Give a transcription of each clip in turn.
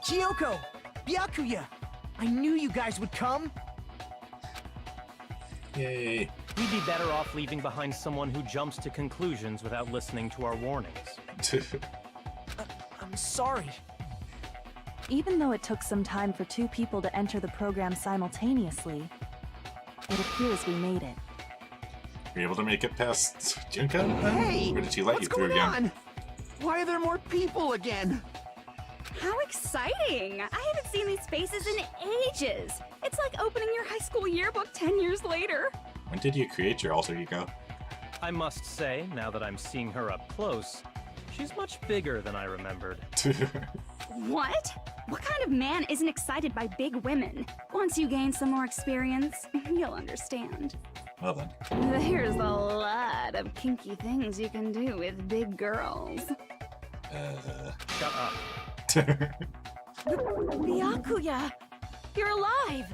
Kyoko! Byakuya! I knew you guys would come! Yay. We'd be better off leaving behind someone who jumps to conclusions without listening to our warnings. I'm sorry. Even though it took some time for two people to enter the program simultaneously, it appears we made it. Were you able to make it past Junko? Hey! Or did she let what's you through going again? on? Why are there more people again? How exciting! I haven't seen these faces in ages. It's like opening your high school yearbook 10 years later. When did you create your alter ego? I must say, now that I'm seeing her up close, she's much bigger than I remembered. What? What kind of man isn't excited by big women? Once you gain some more experience, you'll understand. Well then. There's a lot of kinky things you can do with big girls. Shut up. Byakuya! You're alive!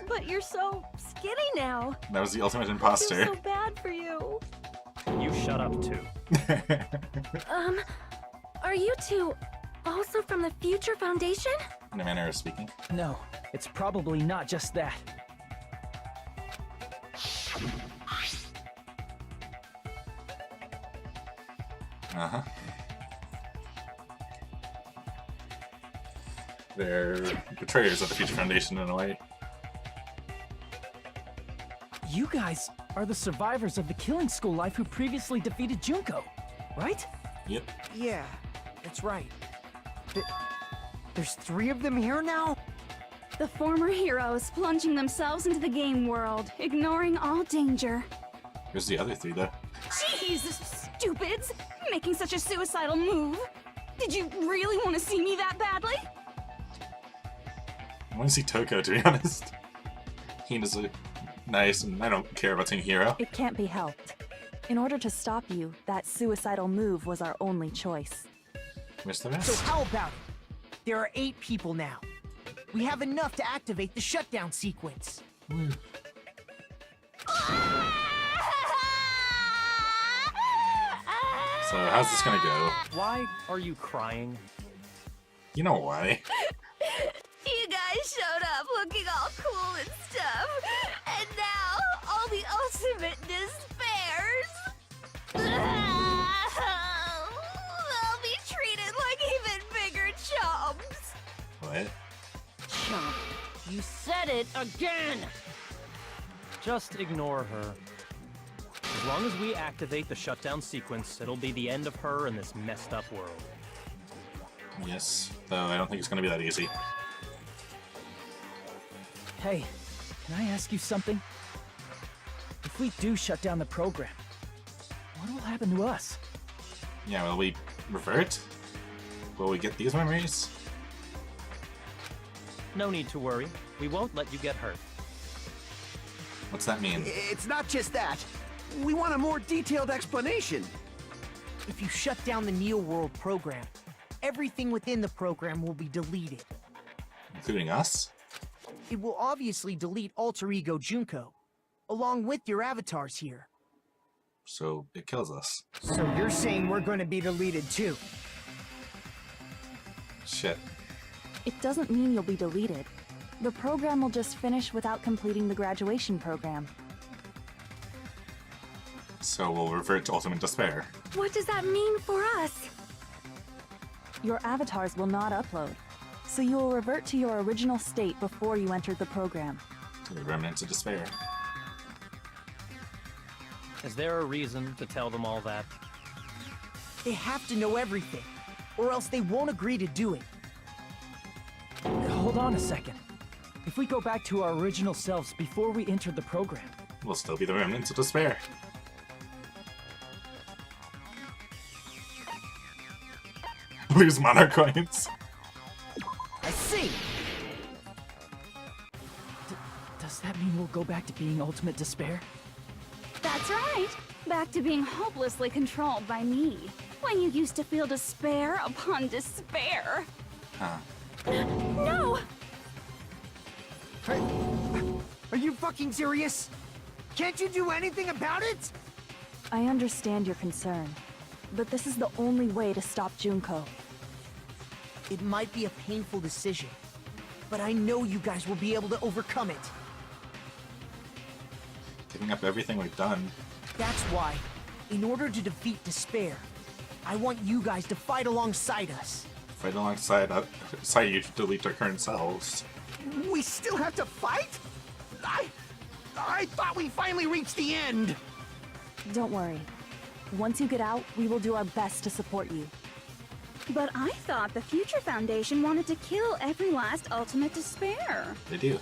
But you're so skinny now. That was the ultimate I imposter. feel so bad for you. You shut up too. Are you two also from the Future Foundation? In a manner of speaking. No, it's probably not just that. Uh-huh. They're betrayers of the Future Foundation in a way. You guys are the survivors of the killing school life who previously defeated Junko, right? Yep. Yeah, that's right. There's 3 of them here now? The former heroes plunging themselves into the game world, ignoring all danger. Where's the other 3 though? Jeez, stupids! Making such a suicidal move. Did you really want to see me that badly? I want to see Toko, to be honest. Hina's nice, and I don't care about seeing Hero. It can't be helped. In order to stop you, that suicidal move was our only choice. Where's the So rest? how about it? There are 8 people now. We have enough to activate the shutdown sequence. So how's this gonna go? Why are you crying? You know why. You guys showed up looking all cool and stuff, and now all the ultimate despairs. They'll be treated like even bigger chumps. What? Chump, you said it again! Just ignore her. As long as we activate the shutdown sequence, it'll be the end of her in this messed up world. Yes, though I don't think it's gonna be that easy. Hey, can I ask you something? If we do shut down the program, what will happen to us? Yeah, will we revert? Will we get these memories? No need to worry. We won't let you get hurt. What's that mean? It's not just that. We want a more detailed explanation. If you shut down the Neo World program, everything within the program will be deleted. Including us? It will obviously delete Alter Ego Junko, along with your avatars here. So it kills us. So you're saying we're going to be deleted too? Shit. It doesn't mean you'll be deleted. The program will just finish without completing the graduation program. So we'll revert to Ultimate Despair. What does that mean for us? Your avatars will not upload, so you will revert to your original state before you entered the program. To the Remnants of Despair. Is there a reason to tell them all that? They have to know everything, or else they won't agree to do it. Hold on a second. If we go back to our original selves before we entered the program, We'll still be the Remnants of Despair. Lose mana coins. I see! Does that mean we'll go back to being Ultimate Despair? That's right. Back to being hopelessly controlled by me. When you used to feel despair upon despair. Huh. No! Are you fucking serious? Can't you do anything about it? I understand your concern, but this is the only way to stop Junko. It might be a painful decision, but I know you guys will be able to overcome it. Giving up everything we've done. That's why, in order to defeat despair, I want you guys to fight alongside us. Fight alongside you to delete our current selves. We still have to fight? I thought we finally reached the end. Don't worry. Once you get out, we will do our best to support you. But I thought the Future Foundation wanted to kill every last ultimate despair. They do.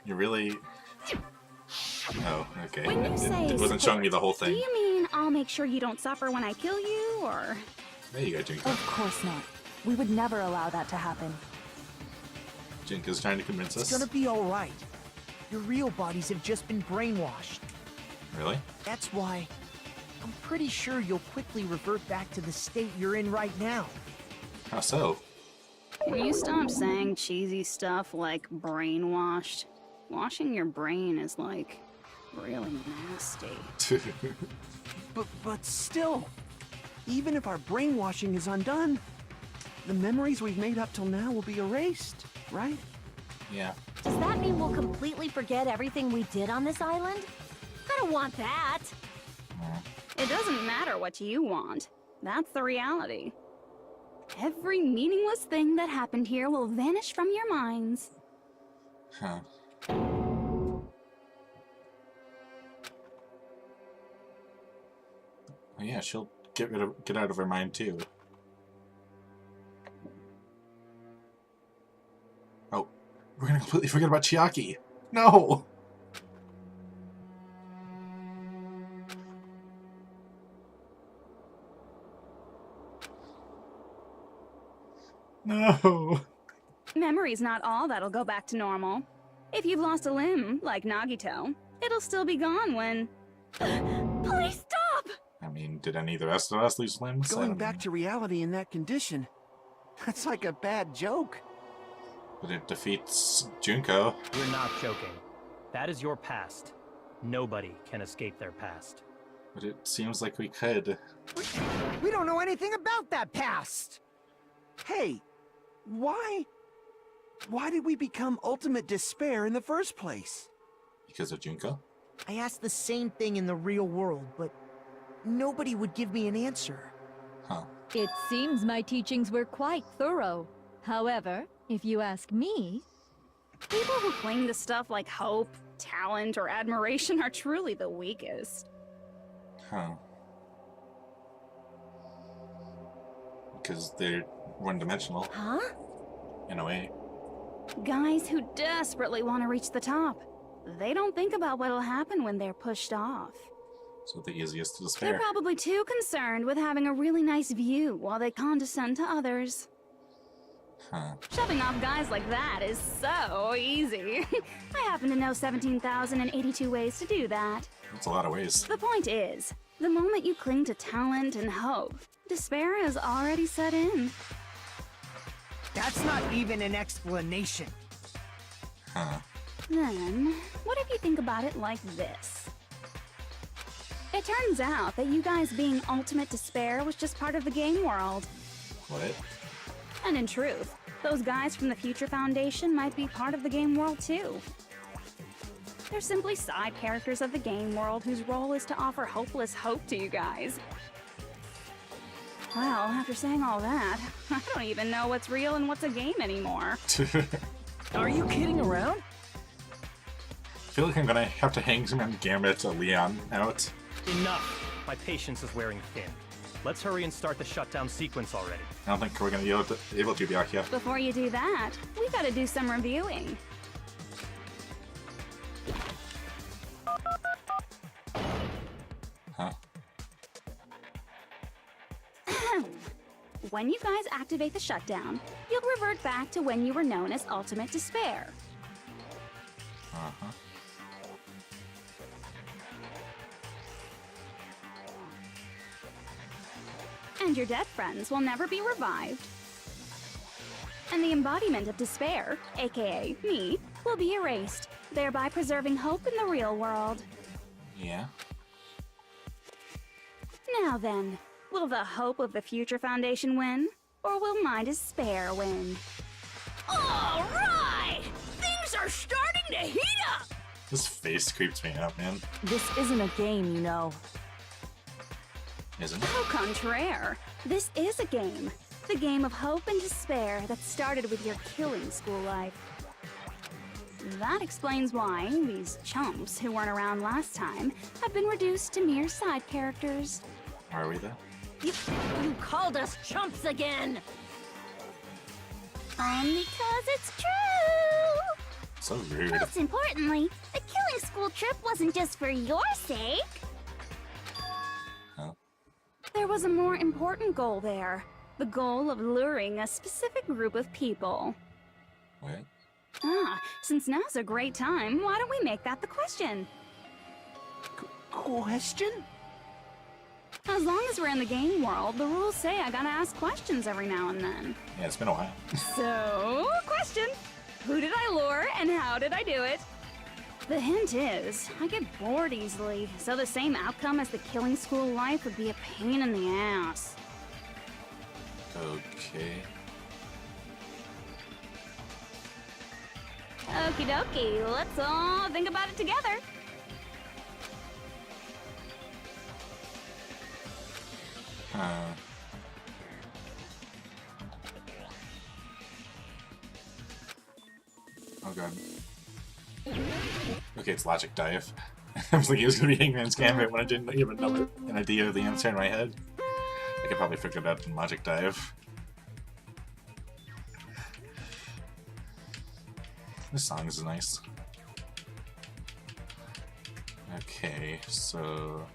You really... Oh, okay. When you say It wasn't showing me the whole do thing. you mean I'll make sure you don't suffer when I kill you, or...? There you go, Jinka. Of course not. We would never allow that to happen. Jinka's trying to convince It's us. gonna be alright. Your real bodies have just been brainwashed. Really? That's why I'm pretty sure you'll quickly revert back to the state you're in right now. How so? Will you stop saying cheesy stuff like brainwashed? Washing your brain is, like, really nasty. But still, even if our brainwashing is undone, the memories we've made up till now will be erased, right? Yeah. Does that mean we'll completely forget everything we did on this island? I don't want that. It doesn't matter what you want. That's the reality. Every meaningless thing that happened here will vanish from your minds. Huh. Oh yeah, she'll get out of her mind too. Oh, we're gonna completely forget about Chiaki. No. No. Memory's not all that'll go back to normal. If you've lost a limb, like Nagito, it'll still be gone when... Please stop! I mean, did any of the rest of us lose limbs? Going back to reality in that condition, that's like a bad joke. But it defeats Junko. You're not joking. That is your past. Nobody can escape their past. But it seems like we could. We don't know anything about that past! Hey, why did we become ultimate despair in the first place? Because of Junko? I asked the same thing in the real world, but nobody would give me an answer. Huh. It seems my teachings were quite thorough. However, if you ask me, People who cling to stuff like hope, talent, or admiration are truly the weakest. Huh. Because they're one-dimensional, huh? in a way. Guys who desperately want to reach the top. They don't think about what'll happen when they're pushed off. So the easiest to They're despair. probably too concerned with having a really nice view while they condescend to others. Huh. Shoving off guys like that is so easy. I happen to know 17,082 ways to do that. That's a lot of ways. The point is, the moment you cling to talent and hope, despair has already set in. That's not even an explanation. Huh. Then, what if you think about it like this? It turns out that you guys being ultimate despair was just part of the game world. What? And in truth, those guys from the Future Foundation might be part of the game world too. They're simply side characters of the game world whose role is to offer hopeless hope to you guys. Well, after saying all that, I don't even know what's real and what's a game anymore. Are you kidding around? I feel like I'm gonna have to hang some Gambit to Leon out. Enough! My patience is wearing thin. Let's hurry and start the shutdown sequence already. I don't think we're gonna be able to Byakuya. Before you do that, we gotta do some reviewing. Huh. When you guys activate the shutdown, you'll revert back to when you were known as Ultimate Despair. Uh-huh. And your dead friends will never be revived. And the embodiment of despair, aka me, will be erased, thereby preserving hope in the real world. Yeah. Now then, will the hope of the Future Foundation win? Or will my despair win? All right! Things are starting to heat up! This face creeps me out, man. This isn't a game, you know. Isn't it? Au contraire, this is a game. The game of hope and despair that started with your killing school life. That explains why these chumps who weren't around last time have been reduced to mere side characters. Are we though? You called us chumps again! Because it's true! So rude. Most importantly, the killing school trip wasn't just for your sake. Huh? There was a more important goal there. The goal of luring a specific group of people. What? Since now's a great time, why don't we make that the question? Question? As long as we're in the game world, the rules say I gotta ask questions every now and then. Yeah, it's been a while. So, question. Who did I lure and how did I do it? The hint is, I get bored easily, so the same outcome as the killing school life would be a pain in the ass. Okay. Okie dokie, let's all think about it together. Oh god. Okay, it's logic dive. I was like, it was gonna be Hangman's Gambit when I didn't even know an idea of the answer in my head. I could probably figure it out in logic dive. This song is nice. Okay, so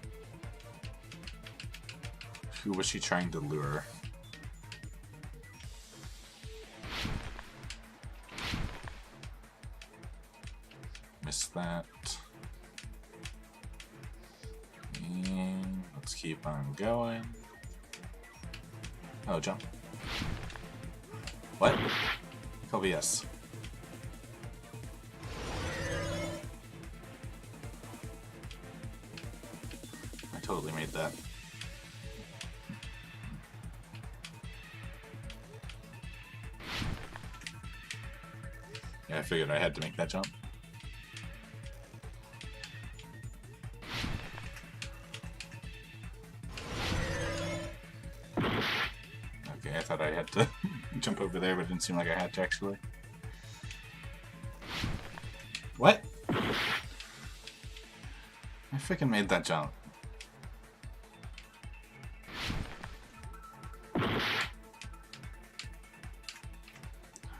who was she trying to lure? Missed that. And let's keep on going. Oh, jump. What? Kobe, yes. I totally made that. Yeah, I figured I had to make that jump. Okay, I thought I had to jump over there, but it didn't seem like I had to actually. What? I freaking made that jump.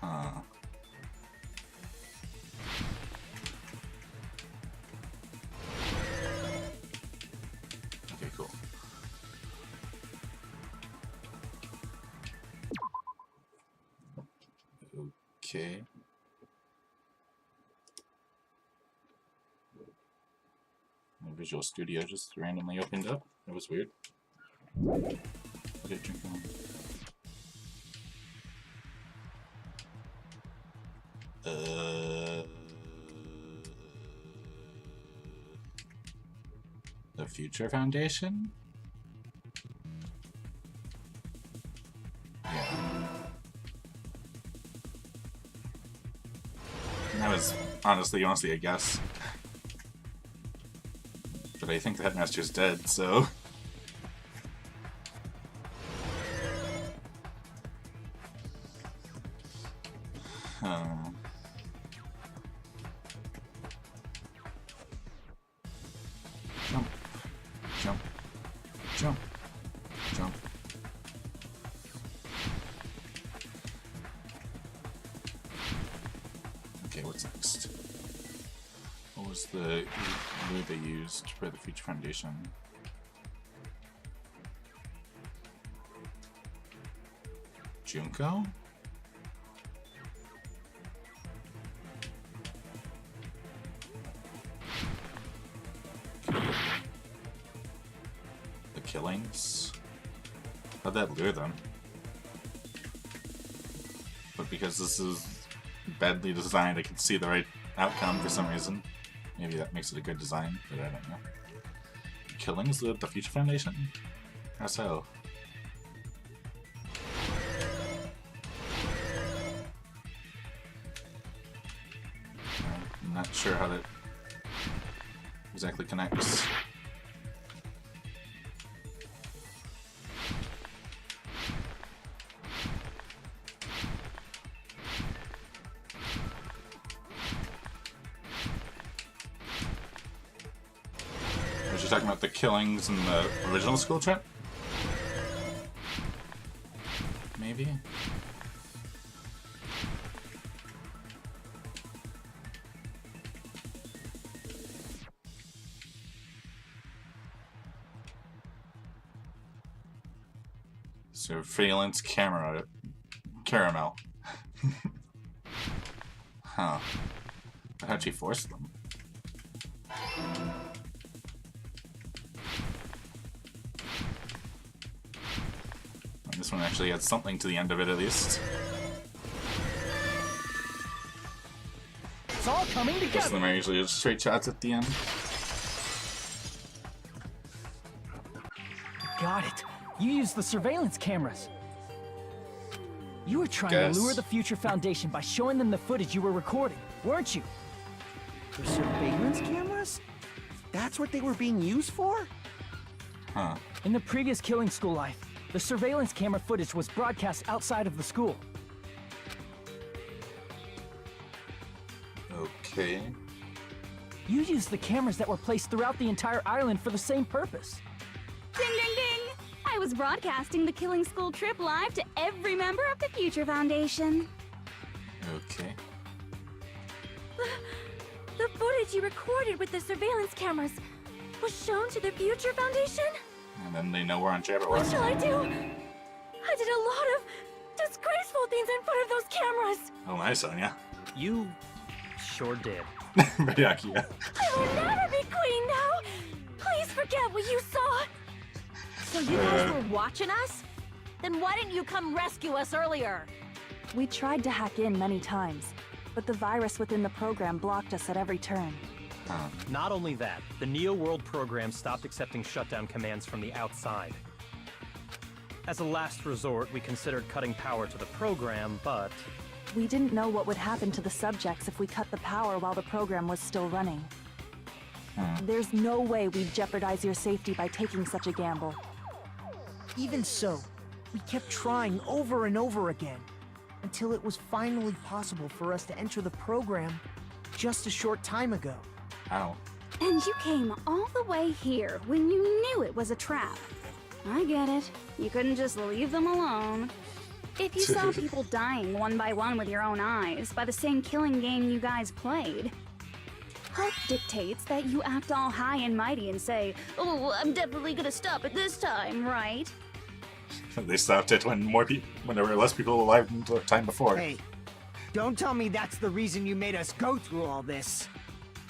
Huh. Okay, cool. Okay. My Visual Studio just randomly opened up. That was weird. Okay, drink on. The Future Foundation? Yeah. That was honestly a guess. But I think the headmaster's dead, so... Jump. Jump. Jump. Jump. Okay, what's next? What was the move they used for the Future Foundation? Junko? The killings? How'd that lure them? But because this is badly designed, I can see the right outcome for some reason. Maybe that makes it a good design, but I don't know. Killings with the Future Foundation? How so? I'm not sure how that exactly connects. Was you talking about the killings in the original school trip? Maybe? Surveillance camera. Caramel. Huh. But how'd she force them? This one actually had something to the end of it, at least. It's all coming Most of together. them are usually just straight shots at the end. Got it. You used the surveillance cameras. You were trying Guess. to lure the Future Foundation by showing them the footage you were recording, weren't you? The surveillance cameras? That's what they were being used for? Huh. In the previous Killing School life, the surveillance camera footage was broadcast outside of the school. Okay. You used the cameras that were placed throughout the entire island for the same purpose. Ding ding ding! I was broadcasting the Killing School trip live to every member of the Future Foundation. Okay. The footage you recorded with the surveillance cameras was shown to the Future Foundation? And then they know we're on What Jabberwock. shall I do? I did a lot of disgraceful things in front of those cameras. Oh my, Sonia. You sure did. Byakuya. I will never be queen now. Please forget what you saw. So you guys were watching us? Then why didn't you come rescue us earlier? We tried to hack in many times, but the virus within the program blocked us at every turn. Huh. Not only that, the Neo World program stopped accepting shutdown commands from the outside. As a last resort, we considered cutting power to the program, but We didn't know what would happen to the subjects if we cut the power while the program was still running. There's no way we'd jeopardize your safety by taking such a gamble. Even so, we kept trying over and over again, until it was finally possible for us to enter the program just a short time ago. Ow. And you came all the way here when you knew it was a trap. I get it. You couldn't just leave them alone. If you saw people dying one by one with your own eyes by the same killing game you guys played, hope dictates that you act all high and mighty and say, "Oh, I'm definitely gonna stop it this time," right? They stopped it when when there were less people alive than the time before. Hey, don't tell me that's the reason you made us go through all this.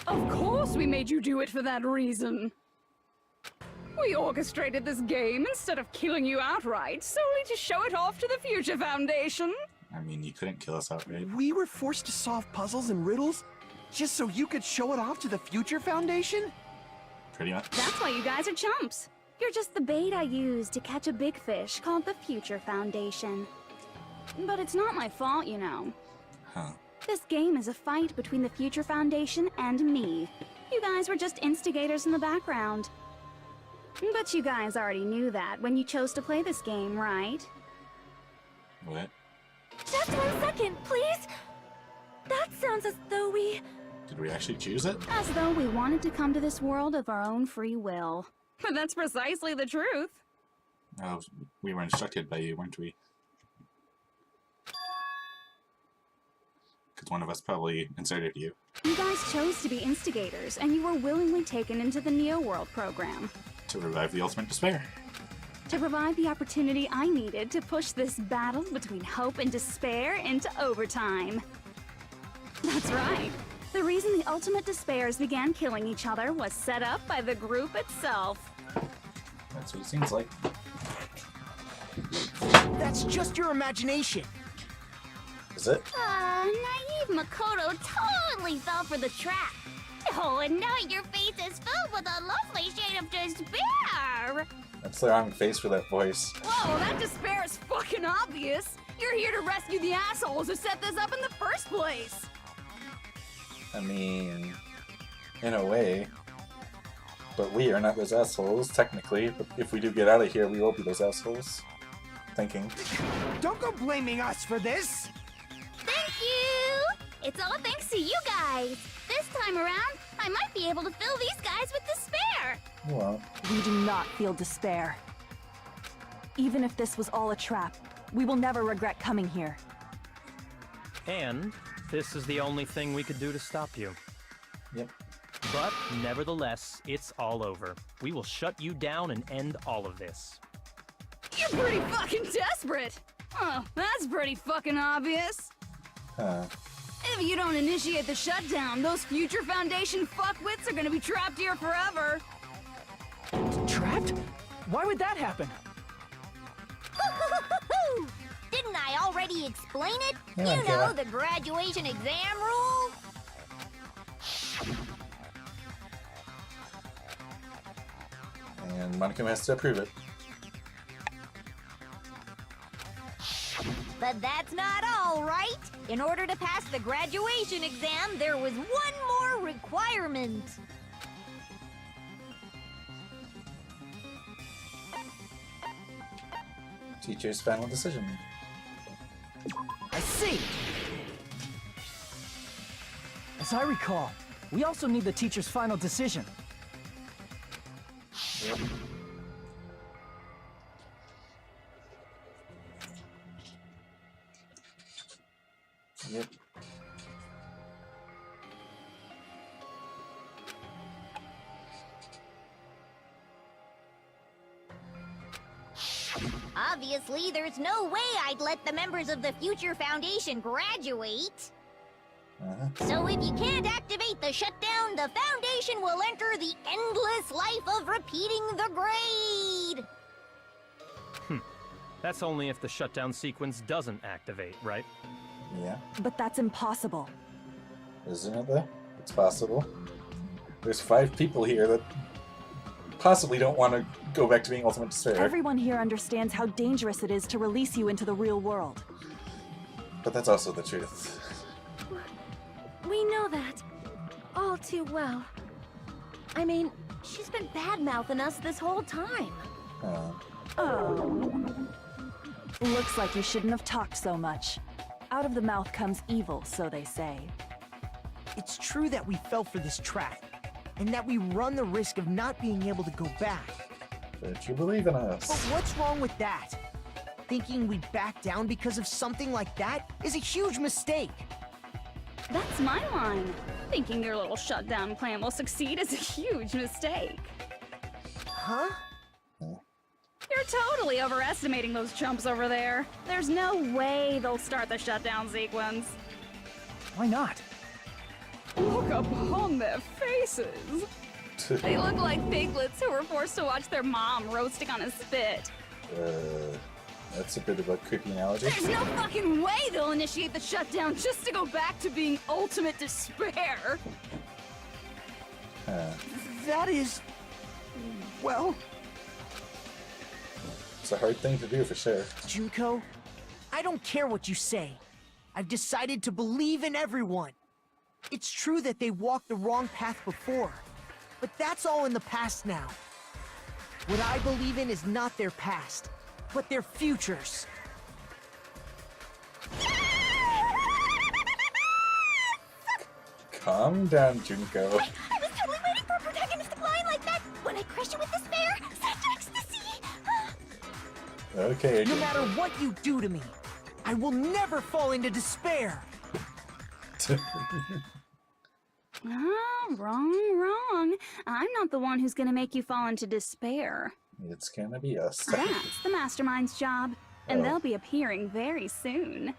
Of course we made you do it for that reason. We orchestrated this game instead of killing you outright, solely to show it off to the Future Foundation. I mean, you couldn't kill us outright. We were forced to solve puzzles and riddles just so you could show it off to the Future Foundation? Pretty much. That's why you guys are chumps. You're just the bait I used to catch a big fish called the Future Foundation. But it's not my fault, you know. Huh. This game is a fight between the Future Foundation and me. You guys were just instigators in the background. But you guys already knew that when you chose to play this game, right? What? Just 1 second, please. That sounds as though we... Did we actually choose it? As though we wanted to come to this world of our own free will. But that's precisely the truth. Oh, we were instructed by you, weren't we? Because one of us probably inserted you. You guys chose to be instigators, and you were willingly taken into the Neo World program. To revive the ultimate despair. To provide the opportunity I needed to push this battle between hope and despair into overtime. That's right. The reason the ultimate despairs began killing each other was set up by the group itself. That's what it seems like. That's just your imagination. Is it? naive Makoto totally fell for the trap. Oh, and now your face is filled with a lovely shade of despair. It's the wrong face for that voice. Whoa, that despair is fucking obvious. You're here to rescue the assholes who set this up in the first place. I mean, in a way. But we are not those assholes, technically. But if we do get out of here, we will be those assholes. Thinking. Don't go blaming us for this! Thank you! It's all thanks to you guys. This time around, I might be able to fill these guys with despair. Well, We do not feel despair. Even if this was all a trap, we will never regret coming here. And this is the only thing we could do to stop you. yep. But nevertheless, it's all over. We will shut you down and end all of this. You're pretty fucking desperate. Oh, that's pretty fucking obvious. Huh. If you don't initiate the shutdown, those Future Foundation fuckwits are gonna be trapped here forever. Trapped? Why would that happen? Didn't I already explain it? Yeah, You know, yeah. the graduation exam rule? And Monica has to approve it. But that's not all, right? In order to pass the graduation exam, there was one more requirement. Teacher's final decision. I see! As I recall, we also need the teacher's final decision. Yep. Yep. Obviously, there's no way I'd let the members of the Future Foundation graduate. So if you can't activate the shutdown, the Foundation will enter the endless life of repeating the grade! That's only if the shutdown sequence doesn't activate, right? Yeah. But that's impossible. Isn't it though? It's possible. There's 5 people here that possibly don't want to go back to being Ultimate Despair. Everyone here understands how dangerous it is to release you into the real world. But that's also the truth. We know that. All too well. I mean, she's been bad-mouthing us this whole time. Oh. Looks like you shouldn't have talked so much. Out of the mouth comes evil, so they say. It's true that we fell for this trap, and that we run the risk of not being able to go back. But you believe in But us. what's wrong with that? Thinking we'd back down because of something like that is a huge mistake. That's my line. Thinking your little shutdown plan will succeed is a huge mistake. Huh? You're totally overestimating those chumps over there. There's no way they'll start the shutdown sequence. Why not? Look upon their faces. They look like piglets who were forced to watch their mom roasting on a spit. That's a bit of a creepy analogy. There's no fucking way they'll initiate the shutdown just to go back to being ultimate despair. That is... well... It's a hard thing to do for sure. Junko, I don't care what you say. I've decided to believe in everyone. It's true that they walked the wrong path before, but that's all in the past now. What I believe in is not their past, but their futures. Calm down, Junko. I was totally waiting for a protagonist to line like that when I crushed it with despair, such ecstasy! Okay, No Junko. matter what you do to me, I will never fall into despair. Wrong. I'm not the one who's gonna make you fall into despair. It's gonna be us. That's the Mastermind's job, and Oh. they'll be appearing very soon.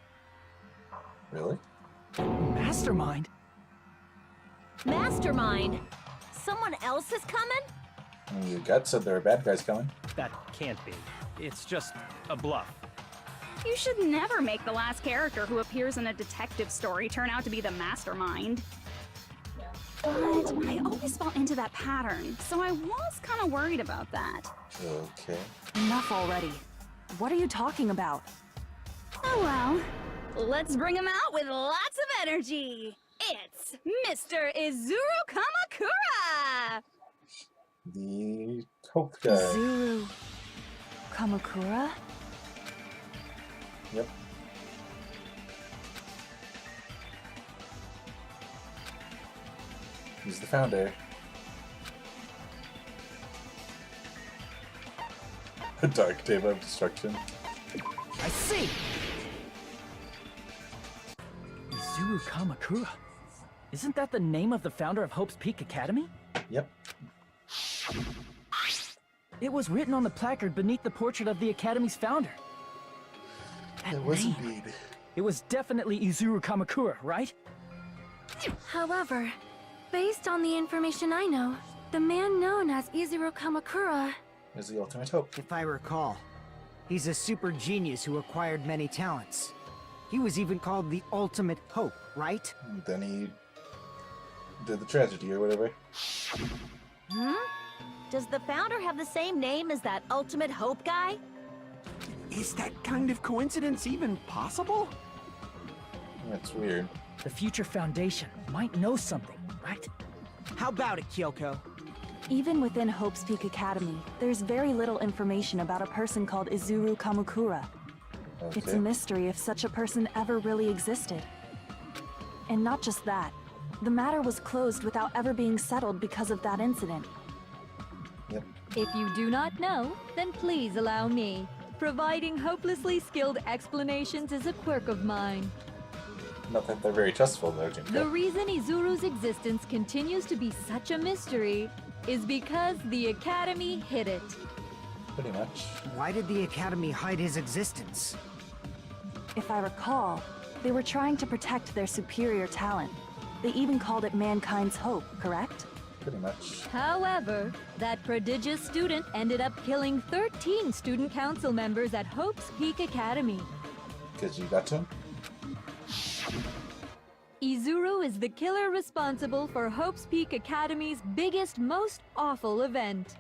Really? Mastermind? Mastermind? Someone else is coming? Your gut said there are bad guys coming. That can't be. It's just a bluff. You should never make the last character who appears in a detective story turn out to be the Mastermind. But I always fall into that pattern, so I was kind of worried about that. Okay. Enough already. What are you talking about? Oh well, let's bring him out with lots of energy. It's Mr. Izuru Kamakura! The Hope guy. Izuru Kamakura? Yep. He's the founder. A dark table of destruction. I see! Izuru Kamakura. Isn't that the name of the founder of Hope's Peak Academy? Yep. It was written on the placard beneath the portrait of the Academy's founder. It was indeed. It was definitely Izuru Kamakura, right? However, based on the information I know, the man known as Izuru Kamakura Is the ultimate hope. If I recall, he's a super genius who acquired many talents. He was even called the Ultimate Hope, right? And then he did the tragedy or whatever. Does the founder have the same name as that Ultimate Hope guy? Is that kind of coincidence even possible? That's weird. The Future Foundation might know something, right? How about it, Kyoko? Even within Hope's Peak Academy, there's very little information about a person called Izuru Kamakura. Okay. It's a mystery if such a person ever really existed. And not just that, the matter was closed without ever being settled because of that incident. Yep. If you do not know, then please allow me. Providing hopelessly skilled explanations is a quirk of mine. Not that they're very trustful though, The Jinko. reason Izuru's existence continues to be such a mystery is because the Academy hid it. Pretty much. Why did the Academy hide his existence? If I recall, they were trying to protect their superior talent. They even called it mankind's hope, correct? Pretty much. However, that prodigious student ended up killing 13 student council members at Hope's Peak Academy. Because you got to him? Izuru is the killer responsible for Hope's Peak Academy's biggest, most awful event.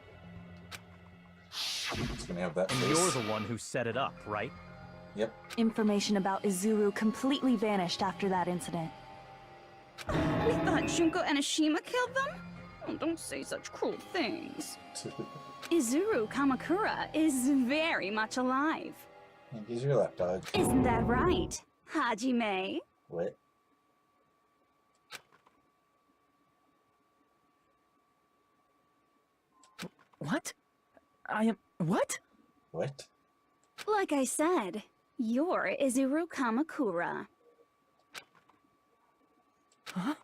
He's gonna have that And face. you're the one who set it up, right? Yep. Information about Izuru completely vanished after that incident. We thought Junko Enoshima killed them? Oh, don't say such cruel things. Izuru Kamakura is very much alive. He's your lapdog. Isn't that right, Hajime? What? What? I am... What? What? Like I said, you're Izuru Kamakura. Huh?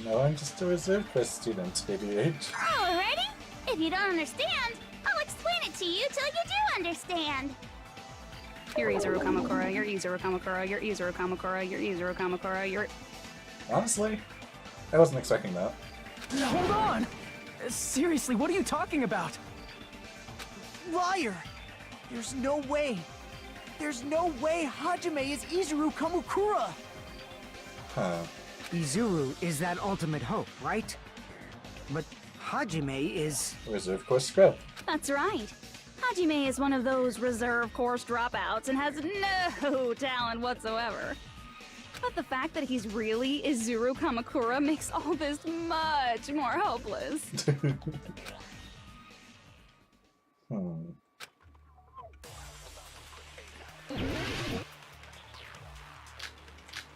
No, I'm just a reserve quest student, ABH. Alrighty. If you don't understand, I'll explain it to you till you do understand. You're Izuru Kamakura, you're Izuru Kamakura, you're Izuru Kamakura, you're Izuru Kamakura, you're... Honestly, I wasn't expecting that. Hold on! Seriously, what are you talking about? Liar! There's no way. There's no way Hajime is Izuru Kamakura! Huh. Izuru is that ultimate hope, right? But Hajime is... Reserve course scrub. That's right. Hajime is one of those reserve course dropouts and has no talent whatsoever. But the fact that he's really Izuru Kamakura makes all this much more hopeless.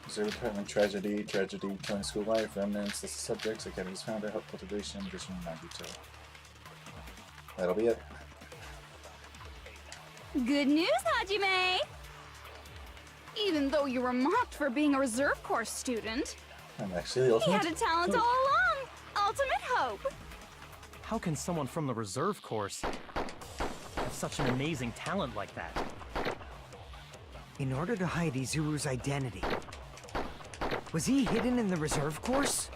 Reserve department tragedy, killing school life, remnants, list of subjects, Academy's founder, help cultivation, addition, non-detail. That'll be it. Good news, Hajime! Even though you were mocked for being a reserve course student, I'm actually the he ultimate. had a talent all along! Ultimate hope! How can someone from the reserve course have such an amazing talent like that? In order to hide Izuru's identity, was he hidden in the reserve course?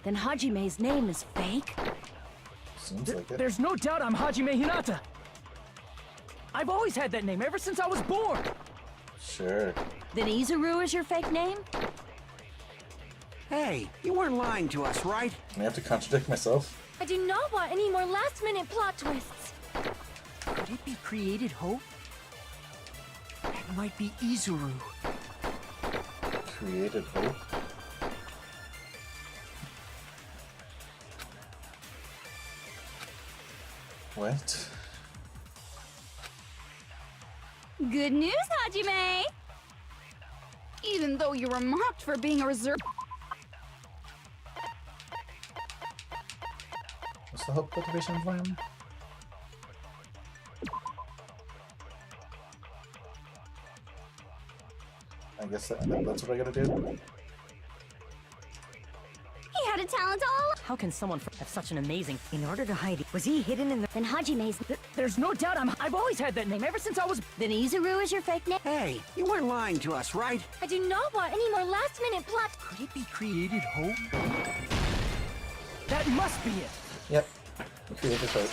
Then Hajime's name is fake? Seems like it. There's no doubt I'm Hajime Hinata! I've always had that name ever since I was born! Sure. Then Izuru is your fake name? Hey, you weren't lying to us, right? I have to contradict myself. I do not want any more last-minute plot twists. Could it be created hope? That might be Izuru. Created hope. What? Good news, Hajime! Even though you were mocked for being a reserve. What's the hope cultivation plan? I guess that's what I gotta do. He had a talent all along. How can someone have such an amazing... In order to hide it, was he hidden in the... Then Hajime's. There's no doubt I've always had that name ever since I was... Then Izuru is your fake name? Hey, you weren't lying to us, right? I do not want any more last-minute plot. Could it be created hope? That must be it! Yep. Created hope.